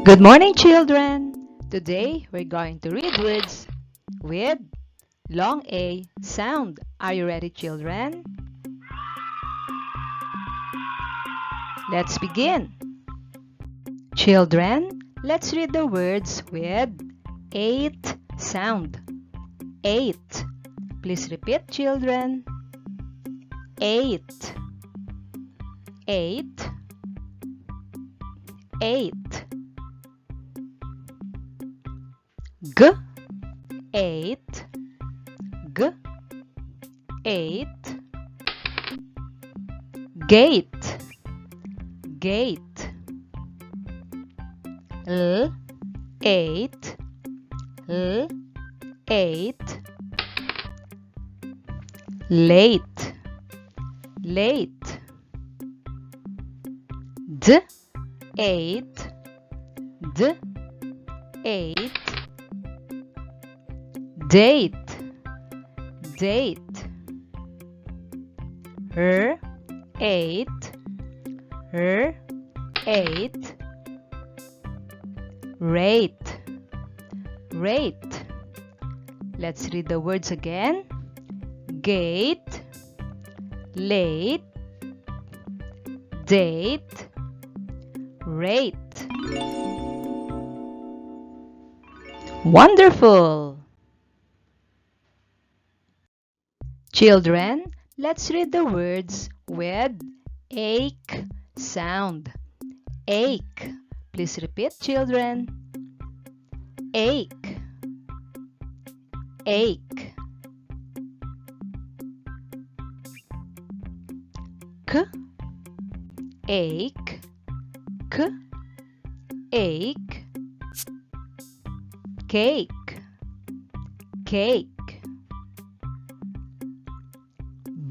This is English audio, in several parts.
Good morning, children! Today we're going to read words with long A sound. Are you ready, children? Let's begin. Children, let's read the words with 8 sound. 8. Please repeat, children. 8. 8. 8. G, 8. G, 8. Gate, gate. L, 8. L, 8. Late, late. D, 8. D, 8. Date, date. R, 8. R, 8. Rate, rate. Let's read the words again. Gate, late, date, rate. Wonderful! Children, let's read the words with ache sound. Ache. Please repeat, children. Ache. Ache. K. Ache. K. Ache. Cake. Cake.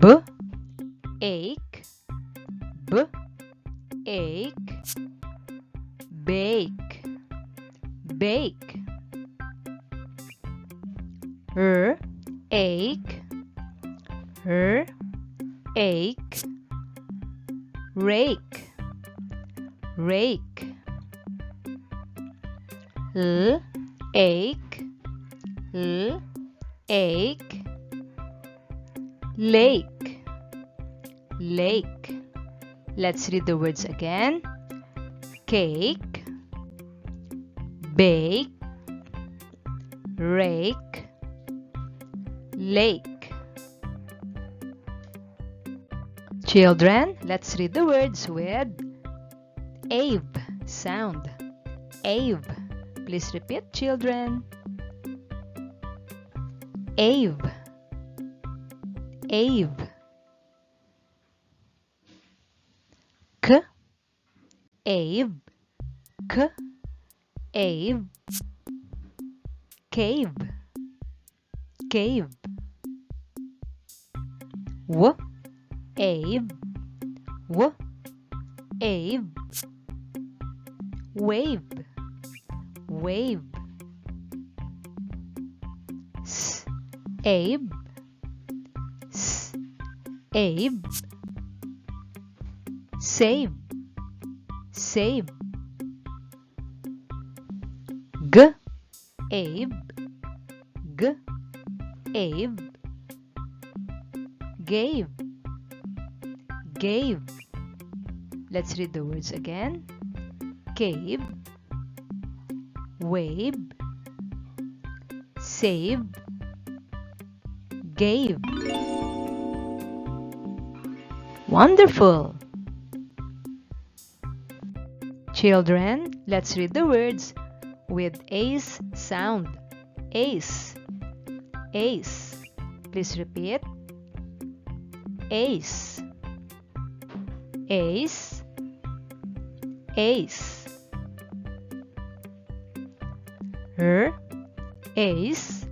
B, ache. B, ache. Bake, bake. R, ache. R, ache. Rake, rake. L, ache. L, ache. Lake, lake. Let's read the words again. Cake, bake, rake, lake. Children, let's read the words with ave sound. Ave. Please repeat, children. Ave. Ave. K, ave. K, ave. Cave, cave. W, ave. W, ave. Wave, wave. S, ave. S, ave. Save, save. G, ave. G, ave. Gave, gave. Let's read the words again. Cave, wave, save, gave. Wonderful! Children, let's read the words with ace sound. Ace, ace. Please repeat. Ace, ace, ace. R, ace,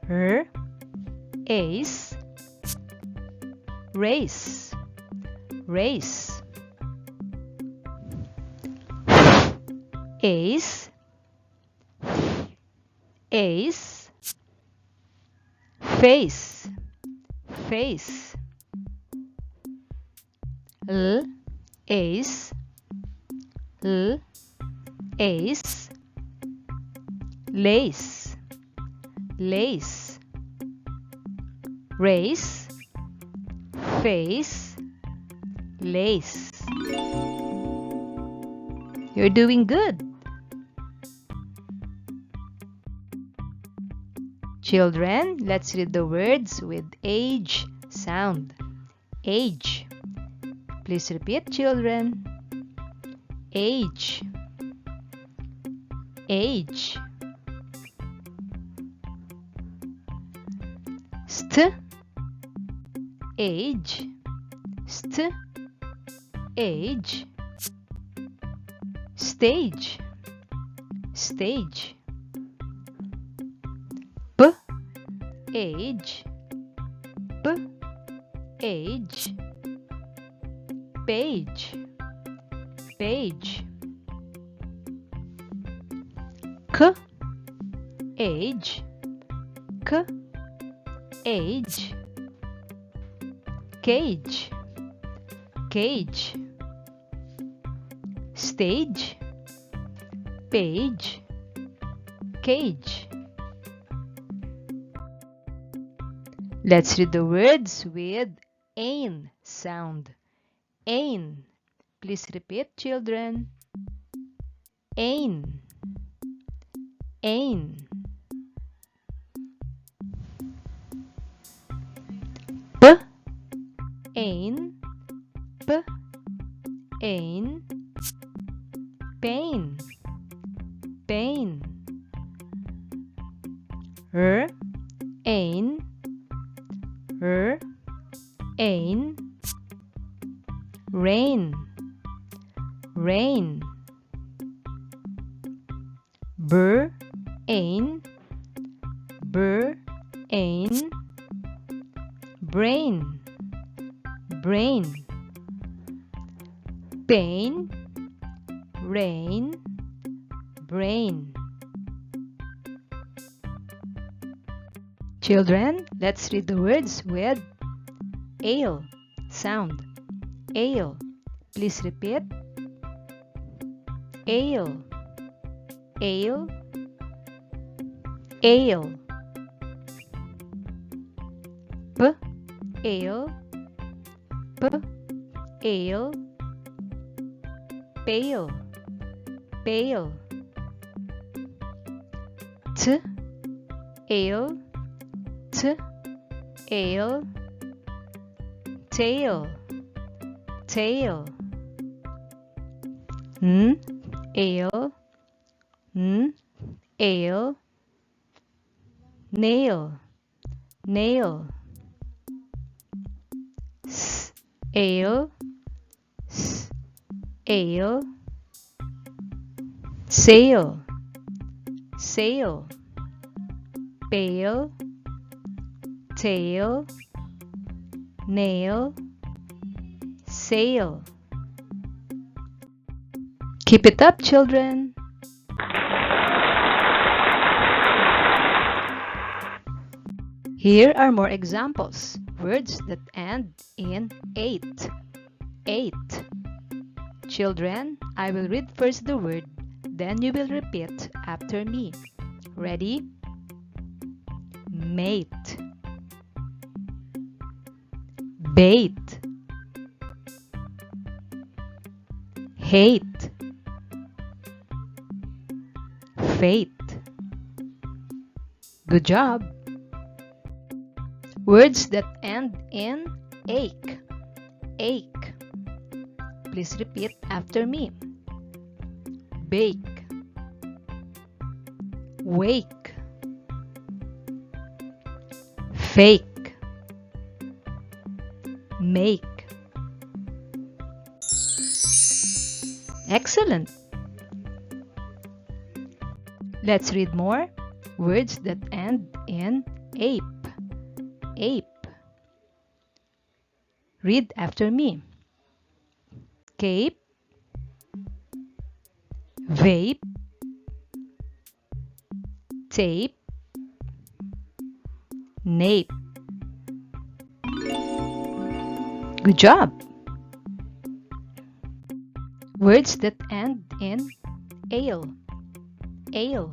R, ace. Race, race. Ace, ace. Face, face. L, ace. L, ace, lace, lace, race, face, lace. You're doing good. Children, let's read the words with age sound. Age. Please repeat, children. Age. Age. St. Age. St. Age. Stage. Stage. P. Age. P. Age. Page. Page. K. Age. K. Age. Cage. Cage. Stage. Page. Cage. Let's read the words with ain sound. Ain. Please repeat, children. Ain. Ain. P. Ain. P. Ain. Pain. Pain. R. Ain. R. Ain. Rain. Rain. Bur. Ain. Bur. Ain. Brain. Brain. Pain. Rain. Brain. Children, let's read the words with ale sound. Ale. Please repeat. Ale. Ale. Ale. P. Ale. P. Ale. Pale. Pale. T. Ale. T. Ale. Tail. Tail. N. Ale. N. Ale. Nail. Nail. S. Ale. S. Ale. Sail. Sail. Pale. Tail. Nail. Sail. Keep it up, children. Here are more examples. Words that end in ate. Ate. Children, I will read first the word, then you will repeat after me. Ready? Mate. Bait. Hate. Fate. Good job. Words that end in ache. Ache. Please repeat after me. Bake. Wake. Fake. Make. Excellent. Let's read more. Words that end in ape. Ape. Read after me. Cape. Vape. Tape. Nape. Good job. Words that end in ale, ale.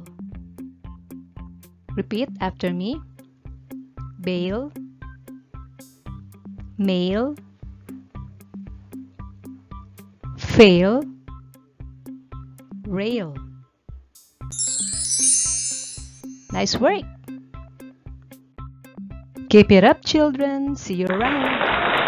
Repeat after me. Bail, mail, fail, rail. Nice work! Keep it up, children. See you around.